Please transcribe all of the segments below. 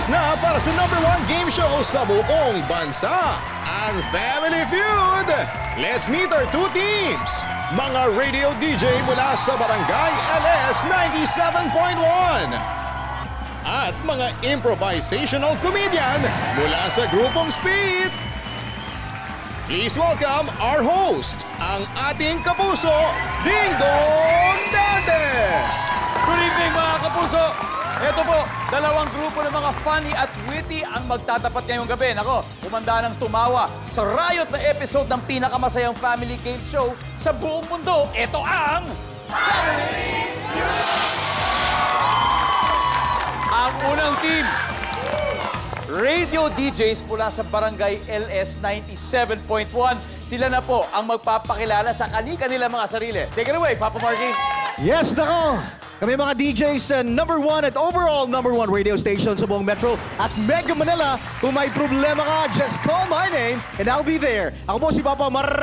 Oras na para sa #1 game show sa buong bansa, ang Family Feud. Let's meet our two teams. Mga radio DJ mula sa Barangay LS 97.1 at mga improvisational comedian mula sa grupong Speed. Please welcome our host, ang ating kapuso, Ding Dong Dantes! Good evening mga kapuso! Ito po, dalawang grupo ng mga funny at witty ang magtatapat ngayong gabi. Nako, kumanda ng tumawa sa riot na episode ng pinakamasayang family game show sa buong mundo. Ito ang... Family Ang unang team, radio DJs mula sa Barangay LS 97.1. Sila na po ang magpapakilala sa kani-kanila mga sarili. Take it away, Papa Marky. Yes, nako! Kami mga DJs sa #1 at overall #1 radio station sa buong Metro at Mega Manila. Kung may problema ka, just call my name and I'll be there. Ako po si Papa Marky!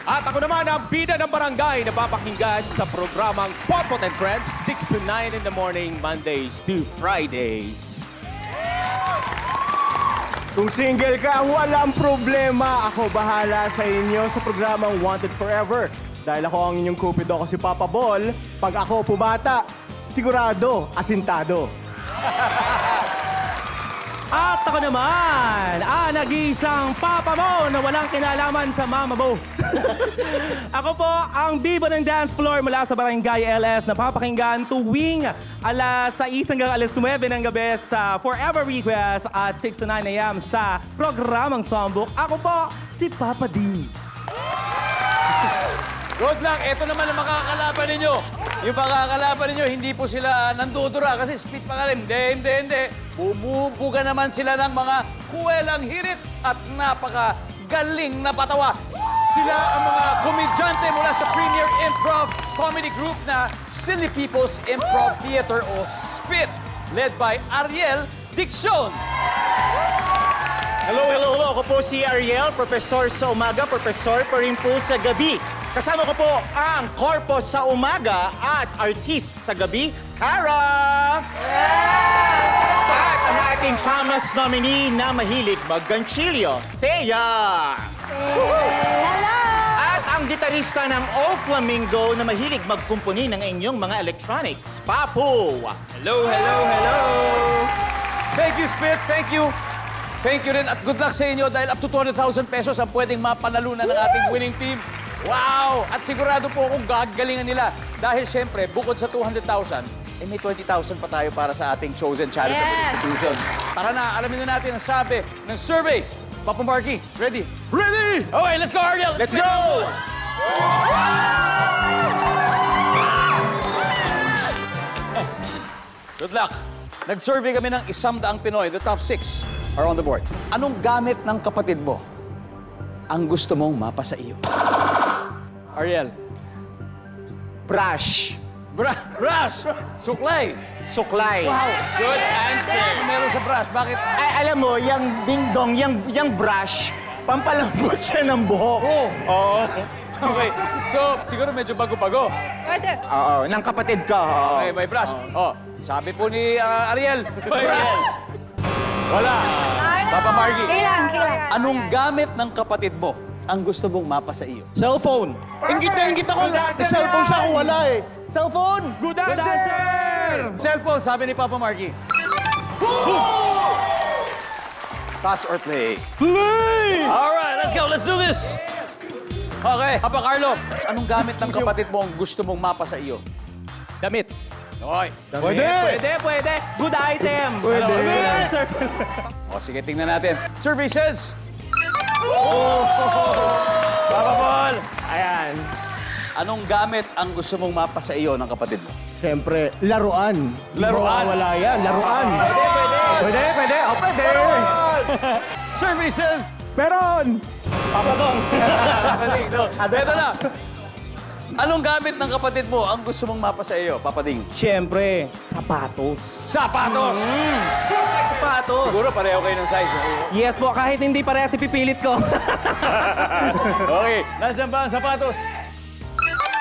At ako naman ang bida ng barangay na papakinggan sa programang Potpot and Friends, 6 to 9 in the morning, Mondays to Fridays. Kung single ka, walang problema. Ako bahala sa inyo sa programang Wanted Forever. Dahil ako ang inyong kupido, ako si Papa Ball. Pag ako pumata, sigurado, asintado. At ako naman, nag-iisang papa mo na walang kinalaman sa mama mo. Ako po ang bibo ng dance floor mula sa Barangay LS na papakinggan tuwing alas 6 hanggang alas 9 ng gabi sa Forever Request at 6 to 9 a.m. sa programang Songbook. Ako po, si Papa D. Good luck. Ito naman ang makakalaban ninyo. Yung makakalaban ninyo, hindi po sila nandudura kasi speed pa ka rin. Hindi. Bumubuga naman sila ng mga kuwelang hirit at napakagaling na patawa. Sila ang mga komedyante mula sa Premier Improv Comedy Group na Silly People's Improv Theater o SPIT, led by Ariel Diccion. Hello. Ako po si Ariel, professor sa umaga, professor pa rin po sa gabi. Kasama ko po ang Corpus sa umaga at artist sa gabi, Cara! At ang ating famous nominee na mahilig magganchilyo, Thea! At ang gitarista ng O Flamingo na mahilig magkumpuni ng inyong mga electronics, Papu! Hello. Thank you, Spit. Thank you. Thank you rin at good luck sa inyo dahil up to 200,000 pesos ang pwedeng mapanalunan ng ating winning team. Wow! At sigurado po akong gagalingan nila dahil siyempre, bukod sa 200,000, may 20,000 pa tayo para sa ating chosen charitable institution. Tara na, alamin na natin ang sabi ng survey. Papa Marky, ready? Ready? Okay, let's go, Ariel! Let's go! Good luck. Nag-survey kami ng 100 Pinoy. The top 6 are on the board. Anong gamit ng kapatid mo ang gusto mong mapasa iyo? Ariel. Brush. Brush! Suklay! Suklay. Wow! Good answer! Ano meron sa brush? Bakit? Ay, alam mo, yung ding-dong, yung brush, pampalambot siya ng buhok. Oh. Oo. Okay. So, siguro medyo bago-bago. Oo, ng kapatid ko. Oo. Okay, may brush. Oh, sabi po ni Ariel, may brush. Wala. Papa Marky. Kailan? Anong gamit ng kapatid mo ang gusto mong mapasa iyo? Cellphone. Ingit ako. Cellphone siya kung wala eh. Cellphone! Good answer! Cellphone, sabi ni Papa Marky. Pass or play? Play! Alright, let's go. Let's do this. Okay, Papa Carlo, anong gamit ng kapatid mo ang gusto mong mapasa iyo? Damit. Okay. Pwede! Good item. Pwede. Good answer. O, sige, tingnan natin. Survey says... Papa Paul, Ayan. anong gamit ang gusto mong mapasa iyo ng kapatid mo? Siyempre, laruan. Laruan? Wala yan, laruan. Pwede. Pwede. Survey says... Peron! Ito na. Anong gamit ng kapatid mo ang gusto mong mapasa iyo, Papa Ding? Siyempre, sapatos. Sapatos! Sapatos. Siguro pareho kayo ng size. Eh. Yes po, kahit hindi parehas ipipilit ko. Okay, nandiyan ba ang sapatos?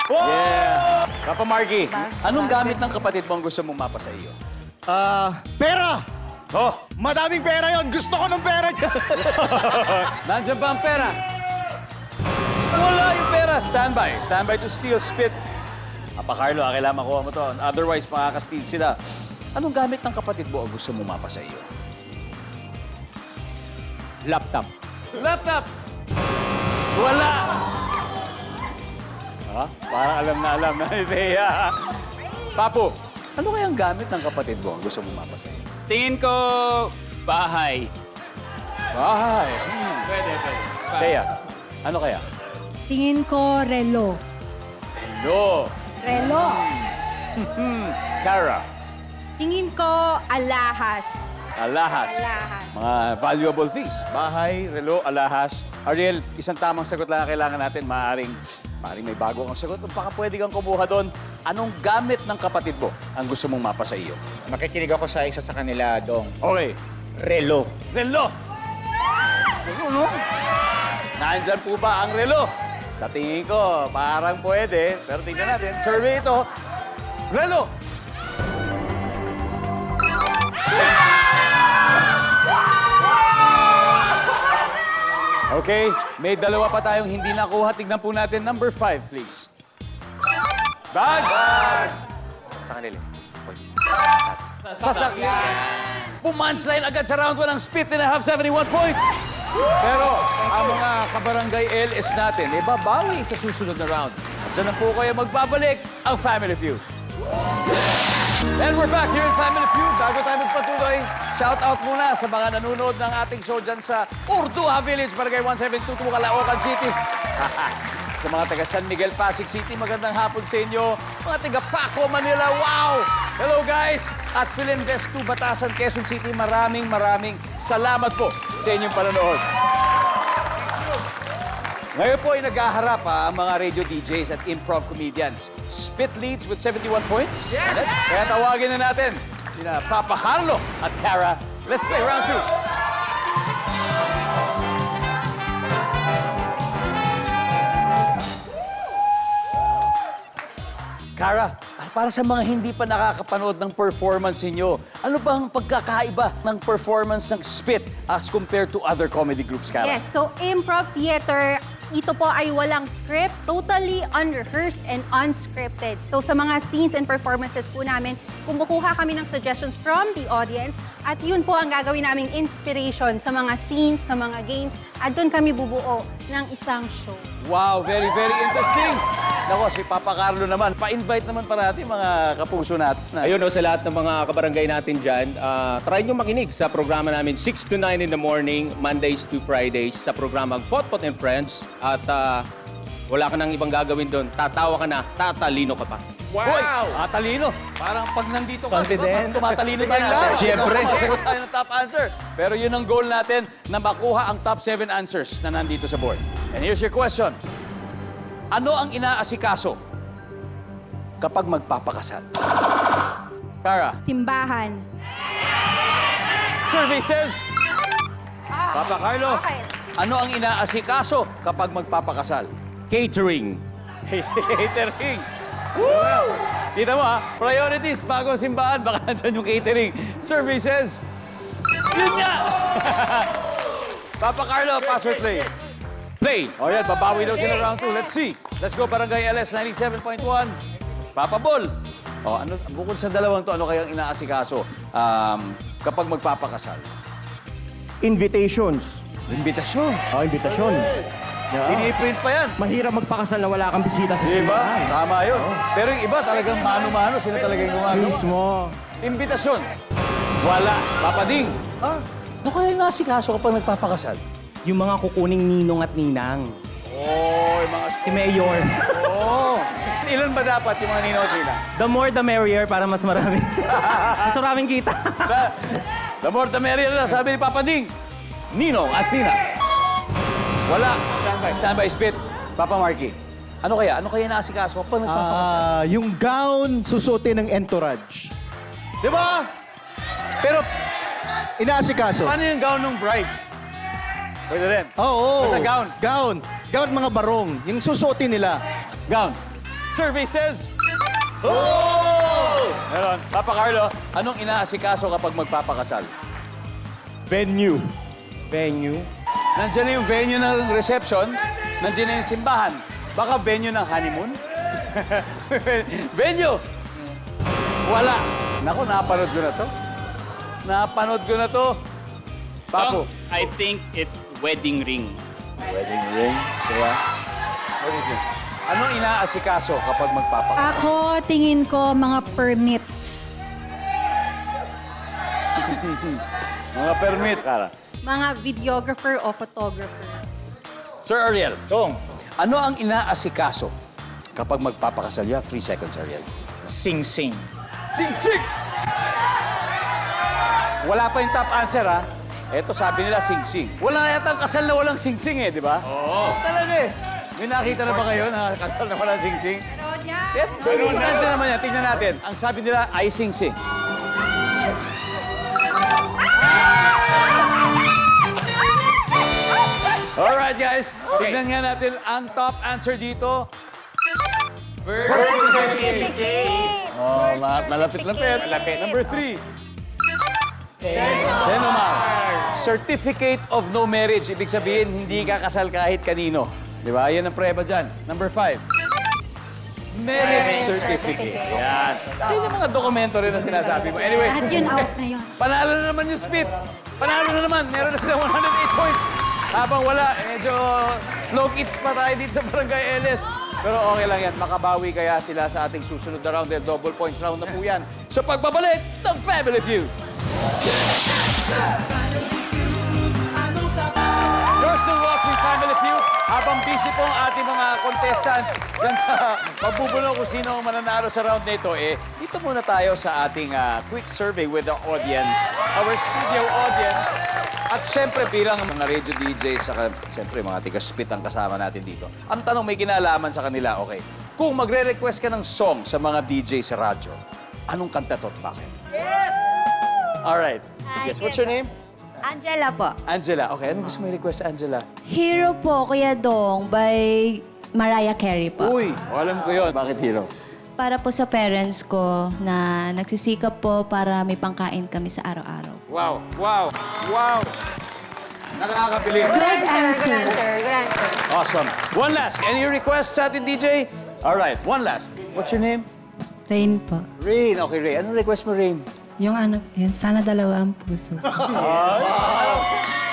Yeah. Papa Marky, anong gamit ng kapatid mo ang gusto mong mapa sa iyo? Pera! Oh, Madaming pera yon. Gusto ko ng pera niya. nandiyan ba ang pera? Wala yung pera. Standby. Standby to steal, spit. Papa Carlo, kailangan makuha mo to. Otherwise, makaka-steal sila. Anong gamit ng kapatid mo ang gusto mong mapa sa iyo? Laptop. Laptop! Wala! Ha? Parang alam na ni Thea. Papo, ano kayang gamit ng kapatid mo ang gusto mong mapa sa iyo? Tingin ko, bahay. Bahay. Pwede. Thea, ano kaya? Tingin ko relo. No. Relo. Cara, Tingin ko alahas. alahas. Alahas. Mga valuable things. Bahay, relo, alahas. Ariel, isang tamang sagot lang ang kailangan natin. Maaring may bago kang sagot. Baka pwede kang kumuha doon. Anong gamit ng kapatid mo ang gusto mong mapa sa iyo? Makikinig ako sa isa sa kanila, Dong. Okay. Relo. Relo! Ano? Nandyan po ba ang relo? Sa tingin ko, parang pwede. Pero tingnan natin. Survey ito. Relo! Okay, may dalawa pa tayong hindi nakuha. Tignan po natin. Number 5, please. Bag! Sa kanila. Sasakyan! Pumunchline agad sa round 1 ang spit and a half, 71 points. Pero ang mga kabarangay LS natin, babawi sa susunod na round. At dyan na po kayo magbabalik ang Family Feud. And we're back here in Family Feud. Bago tayo magpatuloy, shout out muna sa mga nanonood ng ating show dyan sa Urduha Village, Barangay 1722, Caloocan City. Sa mga taga San Miguel, Pasig City, magandang hapon sa inyo. Mga taga Paco, Manila, wow! Hello guys! At Philinvest 2, Batasan, Quezon City, maraming salamat po sa inyong panonood. Ngayon po ay naghaharap ang mga radio DJs at improv comedians. Spit leads with 71 points. Yes! Kaya tawagin na natin sina Papa Carlo at Cara. Let's play round 2. Cara, para sa mga hindi pa nakakapanood ng performance ninyo, ano bang pagkakaiba ng performance ng Spit as compared to other comedy groups, Cara? Yes, so improv theater, ito po ay walang script, totally unrehearsed and unscripted. So sa mga scenes and performances po namin, kumukuha kami ng suggestions from the audience at yun po ang gagawin naming inspiration sa mga scenes, sa mga games, at doon kami bubuo ng isang show. Wow, very interesting. Nako, si Papa Carlo naman, pa-invite naman parati mga kapuso natin. Ayun sa lahat ng mga kabarangay natin dyan, try nyo makinig sa programa namin 6 to 9 in the morning, Mondays to Fridays, sa programang Potpot and Friends. At wala ka nang ibang gagawin doon. Tatawa ka na, tatalino ka pa. Wow! Talino. Parang pag nandito ka, Confident. tumatalino tayong lahat. Siyempre. Masagot tayo ng top answer. Pero yun ang goal natin, na makuha ang top 7 answers na nandito sa board. And here's your question. Ano ang inaasikaso kapag magpapakasal? Cara. Simbahan. Survey says, Papa Carlo, Okay. ano ang inaasikaso kapag magpapakasal? Catering. Catering. Woo! Kita mo priorities bago ang simbahan, baka nandyan yung catering. Survey says, yun nga! Papa Carlo, pass or play? Play! O yan, babawi daw sila round 2. Let's see. Let's go, Barangay LS 97.1. Papa Bol. O, ano, bukod sa dalawang to, ano kayang inaasikaso kapag magpapakasal? Invitations. Invitasyon. Invitasyon. Piniprint pa yan. Mahirap magpakasal na wala kang bisita sa Diba? simbahan. Tama yun. Pero yung iba talagang mano-mano. Sila talagang gumagawa. Mismo. Imbitasyon. Wala. Papading. Ano kaya yung nasikaso kapag nagpapakasal? Yung mga kukuning ninong at ninang. Oh, yung mga... Si Mayor. Oh. Ilan ba dapat yung mga ninot nila? The more the merrier para mas marami. Mas maraming kita. The more the merrier na, sabi ni Papa Ding. Ninong at Nina. Wala. Standby, spit. Papa Marky. Ano kaya? Ano kaya naasikaso kapag nagpapakasal? Yung gown susutin ng entourage. Di ba? Pero, Inaasikaso. paano yung gown ng bride? Pwede rin. Oo. Basta gown. Gown. Gown, mga barong. Yung susutin nila. Gown. survey says... Oh! Meron. Papa Carlo, anong inaasikaso kapag magpapakasal? Venue. Venue? Nandiyan na yung venue ng reception, nandiyan na yung simbahan. Baka venue ng honeymoon? Venue! Wala. Naku, napanood ko na to. Napanood ko na to. Papo. I think it's wedding ring. Wedding ring. Kaya? What do you think? Anong inaasikaso kapag magpapakasal? Ako, tingin ko mga permits. Mga permit. Kara. Mga videographer o photographer. Sir Ariel, Dong, ano ang inaasikaso kapag magpapakasal? You have 3 seconds, Ariel. sing-sing. Sing-sing! Wala pa yung top answer, ha? Eto, sabi nila sing-sing. Wala yata ang kasal na walang sing-sing, eh, di ba? Oo. Talaga, eh. May nakita na ba kayo na kasal na walang sing-sing? Meron na. Nandiyan naman yan. Tingnan natin. Ang sabi nila ay sing-sing. Alright, guys. Tignan nga natin ang top answer dito. Birth certificate. Oh, malapit-lapit. Number 3. Senomar. Certificate of no marriage. Ibig sabihin, hindi ka kasal kahit kanino. Di ba? Yan ang prueba dyan. Number 5. Marriage certificate. Yan. Yan yung mga dokumento rin na sinasabi mo. Anyway, Lahat yun, out na yun. panalo na naman yung split. Panalo na naman. Meron na sila 108 points. Habang wala, medyo slow kids pa tayo dito sa Barangay LS. Pero okay lang yan. Makabawi kaya sila sa ating susunod na round. Dahil double points round na po yan. Sa pagbabalik ng Family Feud. You're still watching Family Feud habang busy po ang ating mga contestants dyan sa magbubulong kung sino ang mananalo sa round na ito. Dito muna tayo sa ating quick survey with the audience, our studio audience. At siyempre bilang mga radio DJs, saka siyempre mga tiga-spit ang kasama natin dito. Ang tanong may kinalaman sa kanila, okay. Kung magre-request ka ng song sa mga DJ sa radyo, anong kanta to at bakit? Yes! Alright. Yes, what's your name? Angela po. Angela. Okay, anong gusto mo i-request sa Angela? Hero po, Kuya Dong, by Mariah Carey po. Uy, alam ko yun. Bakit hero? Para po sa parents ko na nagsisikap po para may pangkain kami sa araw-araw. Wow, wow, wow. Nakakabilib. Good answer. Good answer. Awesome. One last. Any requests sa ating DJ? All right, one last. What's your name? Rain po. Rain. Okay, Rain. Anong request mo, Rain? Yung ano, yun, sana dalawa ang puso.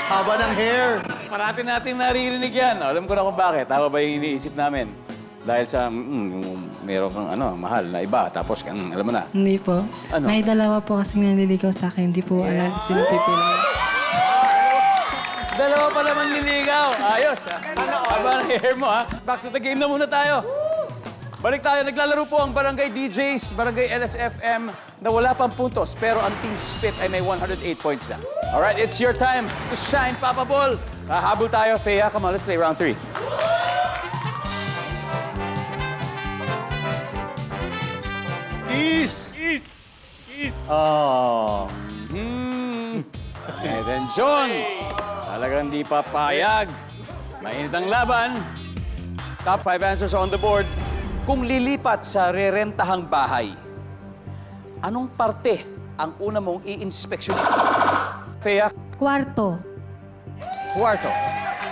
Haba ng hair. Parati natin naririnig yan. Alam ko na kung bakit. Tama ba yung iniisip namin? Dahil sa yung meron kang mahal na iba, tapos alam mo na. Hindi po. Ano? May dalawa po kasing nanliligaw sa akin. Hindi po alam sino pipili. Dalawa pa naman liligaw. Ayos. Haba ng hair mo, ha? Back to the game na muna tayo. Balik tayo. Naglalaro po ang Barangay DJs, Barangay LSFM, na wala pang puntos. Pero ang Team Spit ay may 108 points na. Alright, it's your time to shine, Papa Ball. Habol tayo. Thea, come on, let's play round 3. Kiss! Oh. And then John, talagang di papayag. Mainit ang laban. Top 5 answers on the board. Kung lilipat sa rerentahang bahay, anong parte ang una mong i-inspeksyonin? Thea, Kwarto. kwarto.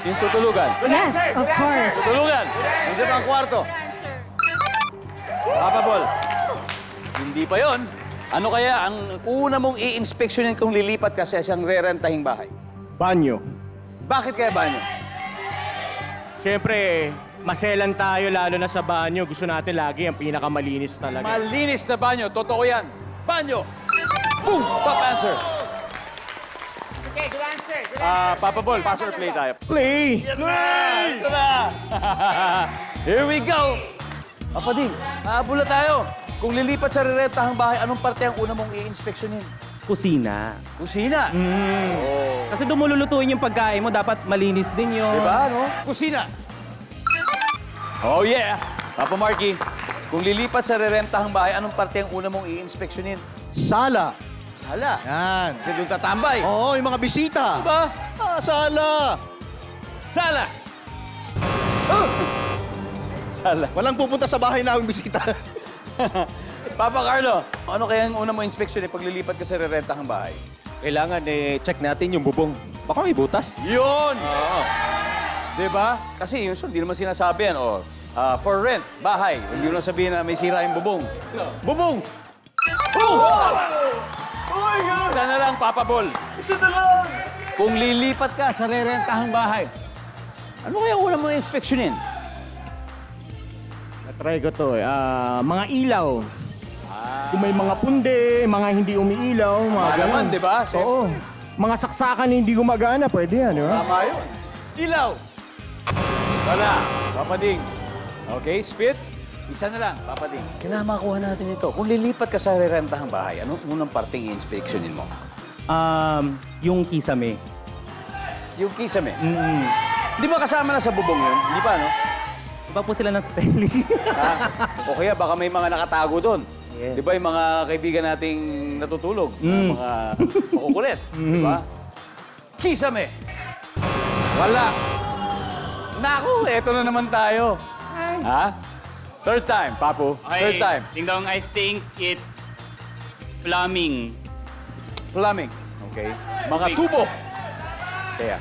Yung tutulugan. Yes, of course. Tutulugan. Hindi ba ang kwarto? Papa Ball. Hindi pa yon. Ano kaya ang una mong i-inspeksyonin kung lilipat ka sa isang rerentahing bahay? Banyo. Bakit kaya banyo? Siyempre, maselan tayo lalo na sa banyo. Gusto natin lagi ang pinakamalinis talaga. Malinis na banyo. Totoo yan. Banyo. Boom! Top answer. Okay, good answer. Papa Ball, pass or play tayo. Play! Ito na! Here we go! Papa Ding, habula tayo. Kung lilipat sa rerentahang bahay, anong parte ang una mong i-inspeksyonin? Kusina. Kusina. Kasi doon mo lulutuin yung pagkain mo, dapat malinis din yun. Diba, no? Kusina. Oh, yeah. Papa Marky, kung lilipat sa rerentahang bahay, anong parte ang una mong i-inspeksyonin? Sala. Sala. Yan. Kasi doon tatambay. Oo, yung mga bisita. Diba? Sala. Sala. Oh! Sala. Walang pupunta sa bahay namin bisita. Papa Carlo, ano kaya ang una mo inspeksyon paglilipat ka sa rerentahang bahay? Kailangan check natin yung bubong. Baka may butas. Yun! Oo. Diba? Kasi yun, hindi naman sinasabi yan. Oh, for rent, bahay. Hindi mo lang sabihin na may sira yung bubong. Bubong! Isa na lang, Papa Bol. Isa na lang! Kung lilipat ka sa rerentahang bahay, ano kaya una mo inspeksyonin? Try ko to mga ilaw. Kung may mga punde, mga hindi umiilaw, mga Naman, ganun. di ba? Oo. Mga saksakan na hindi gumagana, pwede yan, di ba? Tama yun. Ilaw! Wala. Papading. Okay, spit. Isa na lang, Papading. Kailangan makuha natin ito. Kung lilipat ka sa rerentahang bahay, anong unang parteng i-inspeksyonin mo? Yung kisame. Yung kisame. Di ba kasama na sa bubong yun? Hindi pa, no? Iba po sila ng spelling. O kaya baka may mga nakatago doon. Yes. Di ba yung mga kaibigan nating natutulog? Mga makukulit. Di ba? Kisame. Wala. Naku, eto na naman tayo. Ha? Third time, Papu. Okay, Third time. Ding Dong, I think it's plumbing. Plumbing. Okay. Mga tubo. Kaya.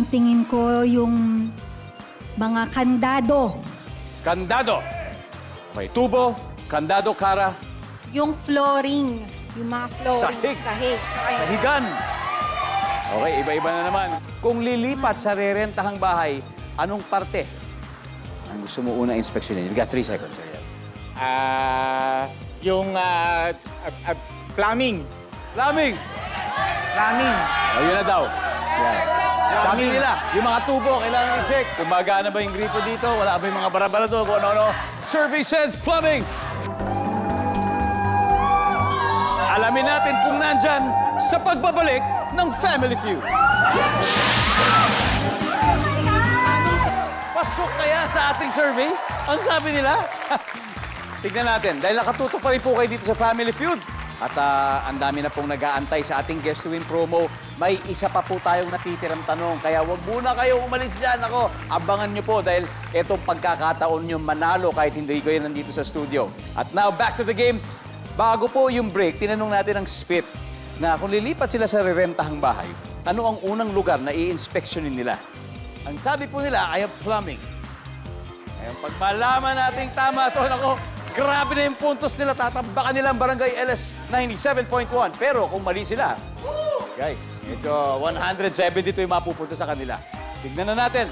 Tingin ko yung mga kandado. Kandado. Okay, tubo, kandado, Kara. Yung flooring. Yung mga flooring. Sahig. Sahig. Ayun. Sahigan. Okay, iba-iba na naman. Kung lilipat sa rerentahang bahay, anong parte ang gusto mo unang inspeksyonin? You got 3 seconds. Ariel. Yung plumbing. Plumbing. Plumbing. O, yun na daw. Yan. Sabi nila, yung mga tubo, kailangan i-check. Kung magana ba yung gripo dito, wala ba yung mga barabara doon, kung ano-ano. Survey says plumbing. Alamin natin kung nandyan sa pagbabalik ng Family Feud. Pasok kaya sa ating survey? Ang sabi nila? Tignan natin, dahil nakatutok pa rin po kayo dito sa Family Feud. At ang dami na pong nag-aantay sa ating Guest to Win promo. May isa pa po tayong natitirang tanong. Kaya wag muna kayo umalis dyan. Ako, abangan nyo po dahil itong pagkakataon nyo manalo kahit hindi kayo nandito sa studio. At now, back to the game. Bago po yung break, tinanong natin ang Spit na kung lilipat sila sa rerentahang bahay, ano ang unang lugar na i-inspeksyonin nila? Ang sabi po nila ay ang plumbing. Ngayon, pag malaman natin tama ito, ako, grabe na yung puntos nila. Tatambakan nila ang Barangay LS 97.1. Pero kung mali sila, guys, medyo 172 yung mapupunta sa kanila. Tignan na natin.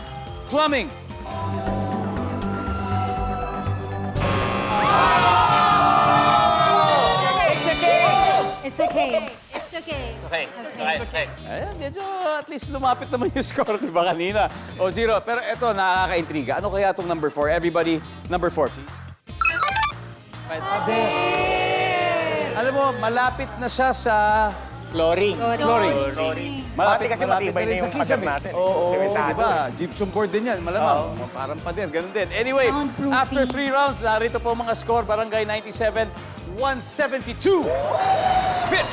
Plumbing. It's okay. It's okay. Okay, okay. Ayan, medyo at least lumapit naman yung score, di ba, kanina? O, 0. Pero eto, nakaka-intriga. Ano kaya itong number 4? Everybody, number 4, please. Alam mo, malapit na siya sa Flooring. flooring. Pati kasi matibay na rin yung sa kisame. pader natin. Oo, Sementado. diba? Gypsum board din yan, malamang. Parang pader, ganun din. Anyway, Soundproofing. after 3 rounds, narito po mga score. Barangay 97, 172. Spit,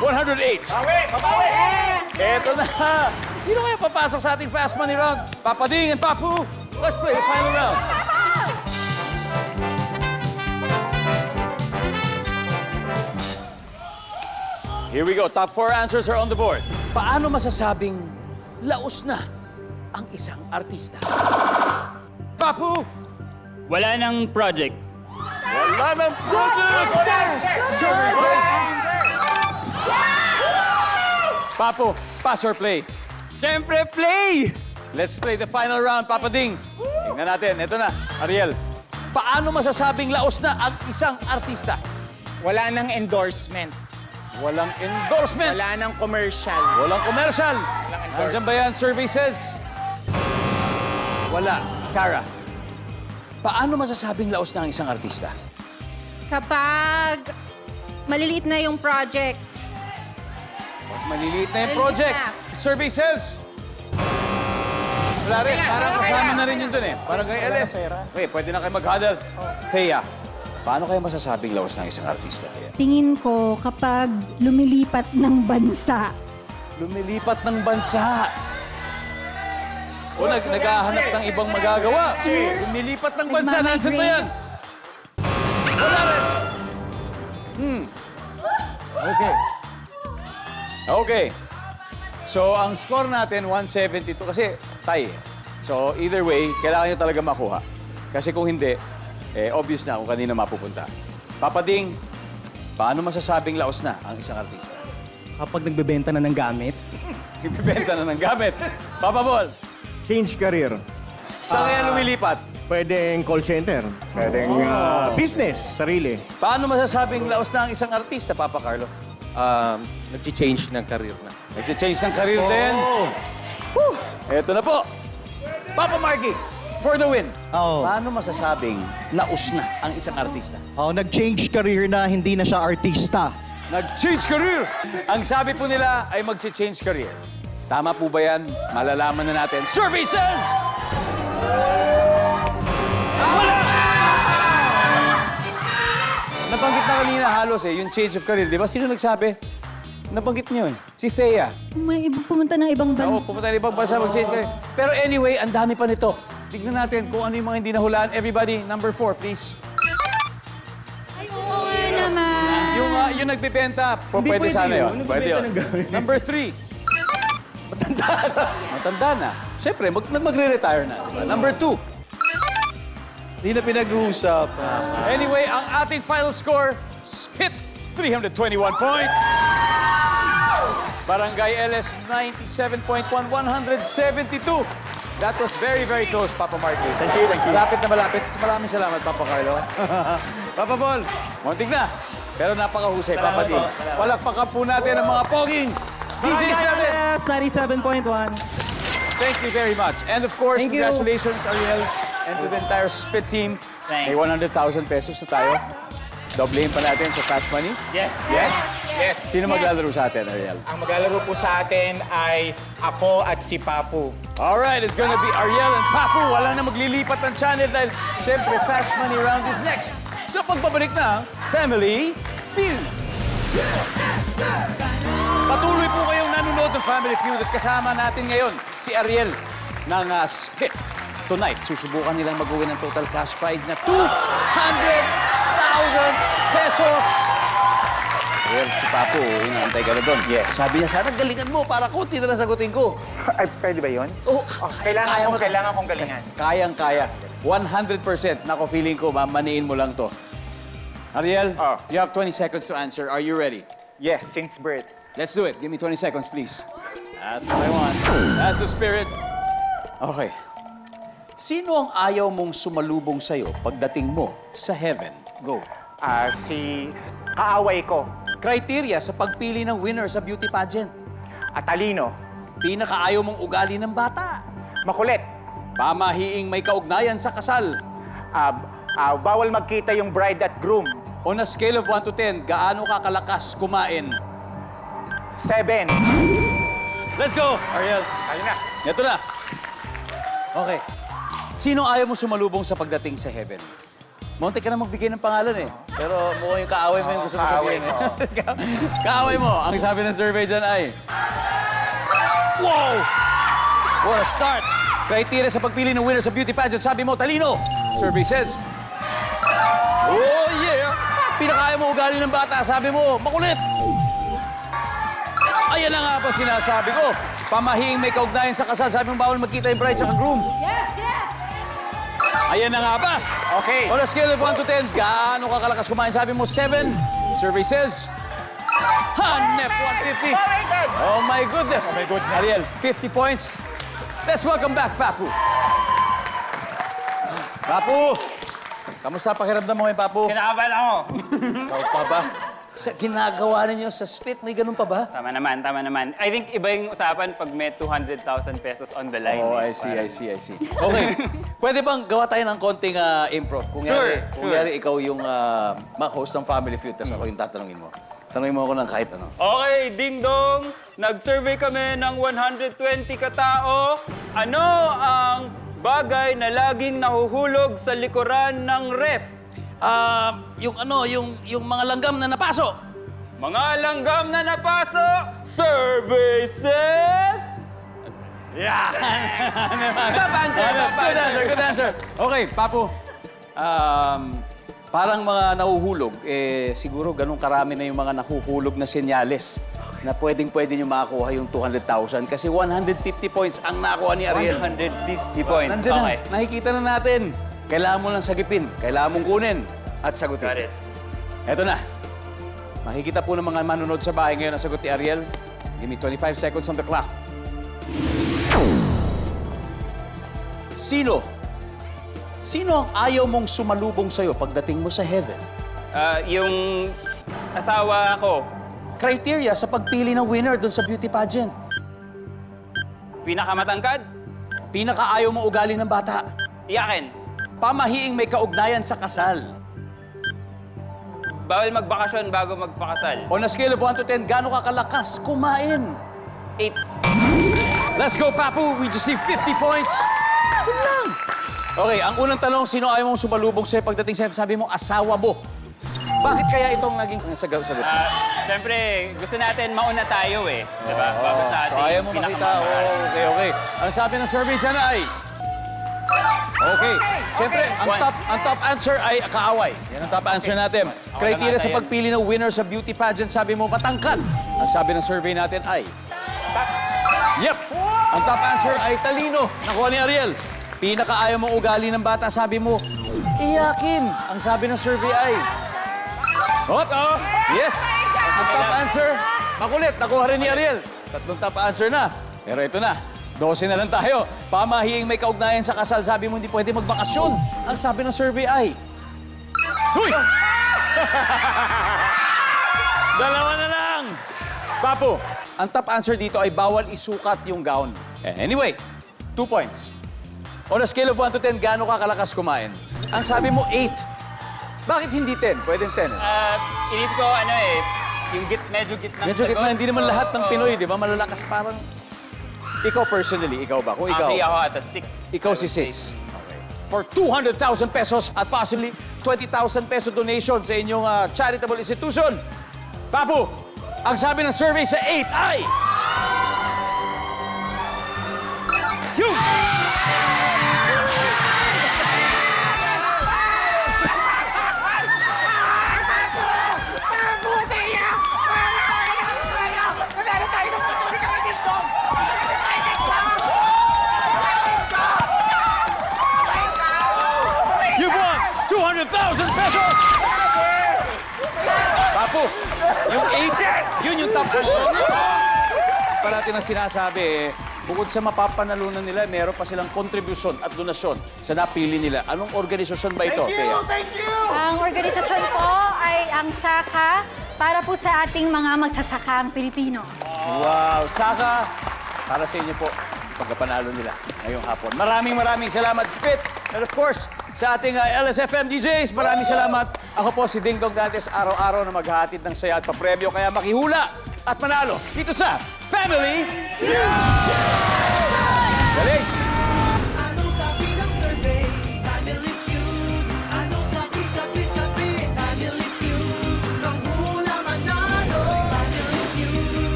108. Babawi! Eto na. Sino kaya papasok sa ating Fast Money round? Papading and Papu. Let's play the final round. Here we go. Top 4 answers are on the board. Paano masasabing laos na ang isang artista? Papu! Wala nang project. Wala ng project! Papu, pass or play? Siyempre, play! Let's play the final round, Papa Ding. Tingnan natin. Ito na, Ariel. Paano masasabing laos na ang isang artista? Wala nang endorsement. Walang endorsement. Wala nang commercial. Walang commercial. endorsement. Nandiyan ba yan, survey says? Wala. Cara, paano masasabing laos na ang isang artista? Kapag maliliit na yung projects. Pag maliliit na yung project. Survey says? Wala rin. Parang kasama na rin yun dun eh. Parang kay LS. Okay, pwede na kayo mag-huddle. Thea, paano kayo masasabing laos ng isang artista? Tingin ko kapag lumilipat ng bansa. Lumilipat ng bansa. O naghahanap ng ibang magagawa. Lumilipat ng bansa. Nandiyan ba yan? Wala rin. Okay. Okay. So, ang score natin, 172. Kasi, tie eh. So, either way, kailangan nyo talaga makuha. Kasi kung hindi, obvious na kung kanina mapupunta. Papa Ding, paano masasabing laos na ang isang artista? Kapag nagbebenta na ng gamit, Ibibenta na ng gamit. Papa Bol, Change career. saan kaya lumilipat? Pwedeng call center. Pwedeng business, sarili. Paano masasabing laos na ang isang artista, Papa Carlo? Nag-change ng career na. Nag-change ng career din. Whew! Eto na po. Papa Marky, for the win. Oo. Paano masasabing laos na ang isang artista? Nag-change career na, hindi na siya artista. Nag-change career! Ang sabi po nila ay mag-change career. Tama po ba yan? Malalaman na natin. Survey says... Wala! Nabanggit na kanina halos yung change of career. Di ba? Sino nagsabi? Nabanggit niyo eh. Si Thea. May pumunta ng ibang Oo, bansa. pumunta na ibang bansa mag-change career. Pero anyway, ang dami pa nito. Tignan natin kung ano yung mga hindi nahulaan. Everybody, number 4, please. Ay, oo nga naman. Yung nagbibenta, Hindi pwede pwede sana yun. yun. Yung Pwede yun. nagbibenta ng gamit. Number 3. Matanda na. Matanda na. Siyempre, magre-retire na. Diba? Number 2. Hindi na pinag-uusap. Anyway, ang ating final score, Spit, 321 points. Barangay LS, 97.1, 172. That was very, very close, Papa Marky. Thank you, thank you. Malapit na malapit. Maraming salamat, Papa Carlo. Papa Bol, muntik na. Pero napakahusay, Papa D. Palakpakan po natin ang mga poging DJs natin. yes, 97.1. Thank you very much. And of course, Thank you. congratulations, Ariel, and to the entire Spit team. Thanks. May 100,000 pesos na tayo. Doblehin pa natin sa cash money. Yes. Yes. Yes. Sino maglalaro sa atin, Ariel? Ang maglalaro po sa atin ay ako at si Papu. Alright, it's gonna be Ariel and Papu. Wala na maglilipat ng channel dahil syempre Fast Money Round is next. So pagbabalik na, Family Feud. Patuloy po kayong nanonood ng Family Feud at kasama natin ngayon si Ariel ng Spit. Tonight, susubukan nilang mag-uwi ng total cash prize na 200,000 pesos. Ariel, si Papu, inaantay ka na doon. Yes. Sabi niya, sana galingan mo para kunti na lang sagutin ko. Ay, pwede ba yun? Oh, Kailangan kong galingan. Kayang-kaya. 100%. Nako, feeling ko, mamaniin mo lang to. Ariel, you have 20 seconds to answer. Are you ready? Yes, since birth. Let's do it. Give me 20 seconds, please. That's what I want. That's the spirit. Okay. Sino ang ayaw mong sumalubong sa'yo pagdating mo sa heaven? Go. Si kaaway ko. Criteria sa pagpili ng winner sa beauty pageant. Talino. Pinakaayaw mong ugali ng bata. Makulit. Pamahiing may kaugnayan sa kasal. Bawal magkita yung bride at groom. On a scale of 1 to 10, gaano ka kalakas kumain? 7. Let's go, Ariel. Kaya na. Ito na. Okay. Sino ayaw mo sumalubong sa pagdating sa heaven? Monte ka na magbigay ng pangalan eh. Pero mukhang yung kaaway mo yung gusto mo kaaway sabihin eh. Kaaway mo. Ang sabi ng survey dyan ay... Wow! What a start! Criteria sa pagpili ng winner sa beauty pageant. Sabi mo, talino. Survey says... Oh, yeah! Pinakaya mo ugali ng bata. Sabi mo, makulit. Ayan na nga pa sinasabi ko. Pamahing may kaugnayan sa kasal. Sabi mo, bawal magkita yung bride sa groom. Yes, yes. Ayan na nga ba? Okay. On a scale of 1 to 10, gaano ka kalakas kumain? Sabi mo, 7. Survey says... Hanep, 150. Oh my God! Oh my goodness. Oh my goodness. Ariel, 50 points. Let's welcome back, Papu. Papu! Kamusta pakiramdam mo ngayon, Papu? Kinakabahan ako. Ikaw pa ba? Sa ginagawa ninyo sa Spit, may ganun pa ba? Tama naman, tama naman. I think iba yung usapan pag may 200,000 pesos on the line. Oh, I see. Okay. Pwede bang gawa tayo ng konting improv? Kung yari, ikaw yung host ng Family Feud, tapos ako yung tatanungin mo. Tanungin mo ako ng kahit ano. Okay, Ding Dong! Nag-survey kami ng 120 katao. Ano ang bagay na laging nahuhulog sa likuran ng ref? Yung mga langgam na napaso. Mga langgam na napaso, survey says... Yeah! Top answer, top Good answer. answer, good answer. Okay, Papo. Parang mga nahuhulog, siguro ganun karami na yung mga nahuhulog na senyales na pwedeng-pwede nyo makakuha yung 200,000 kasi 150 points ang nakuha ni Ariel. 150 points. Nandiyan Okay. na, nakikita na natin. Kailangan mo lang sagipin, kailangan mong kunin at sagutin. Got it. Eto na. Makikita po ng mga manonood sa bahay ngayon ang sagot ni Ariel. Give me 25 seconds on the clock. Sino ang ayaw mong sumalubong sa'yo pagdating mo sa heaven? Yung asawa ko, Criteria sa pagpili ng winner doon sa beauty pageant. pinakamatangkad, Pinakaayaw mong ugali ng bata. iyakin. Pamahiing may kaugnayan sa kasal. Bawal magbakasyon bago magpakasal. On a scale of 1 to 10, gaano ka kalakas kumain? 8. Let's go, Papu! We just need 50 points. Yun lang. Okay, ang unang tanong, sino ayaw mong sumalubong sa'yo pagdating sa sabi mo, asawa mo? Bakit kaya itong naging sagot? Siyempre, gusto natin mauna tayo eh. Diba? Bago sa ating So ayaw mo makita. pinakamamahal. Okay. Ang sabi ng survey dyan ay... Okay. Siyempre, ang top answer ay kaaway. Yan ang top answer natin. Criteria sa pagpili ng winner sa beauty pageant, sabi mo, matangkad. Ang sabi ng survey natin ay... Yep. Ang top answer ay talino. Nakuha ni Ariel. Pinakaayaw mong ugali ng bata, sabi mo, iyakin. Ang sabi ng survey ay... Yes. Ang top answer, makulit. Nakuha rin ni Ariel. Tatlong top answer na. Pero ito na. 12 na lang tayo. Pamahiing may kaugnayan sa kasal, sabi mo hindi pwede magbakasyon. Ang sabi ng survey ay... Huy! Dalawa na lang. Papo, ang top answer dito ay bawal isukat yung gown. Anyway, 2 points. On a scale of 1 to 10, gaano ka kalakas kumain? Ang sabi mo, 8. Bakit hindi 10? Pwedeng 10. Inip ko, yung medyo gitna. Medyo gitna, hindi naman lahat ng Pinoy, di ba? Malalakas parang... Ikaw personally, ikaw ba? Kung ikaw, Hindi ako at 6. ikaw si 6. For 200,000 pesos at possibly 20,000 peso donation sa inyong charitable institution. Papu, ang sabi ng survey sa 8 ay... Huge! You won 200,000 pesos! Papu, yung 8, yun yung top answer. Parati na sinasabi, bukod sa mapapanalunan nila, meron pa silang kontribusyon at donasyon sa napili nila. Anong organisasyon ba ito, Thea? Ang organisasyon po ay ang SACA para po sa ating mga magsasakang Pilipino. Wow, Saka, para sa inyo po, pagkapanalo nila ngayong hapon. Maraming salamat, Spit. And of course, sa ating LSFM DJs, maraming salamat. Ako po si Ding Dong Dantes, araw-araw na maghahatid ng saya at papremyo. Kaya makihula at manalo dito sa Family Feud! Galing!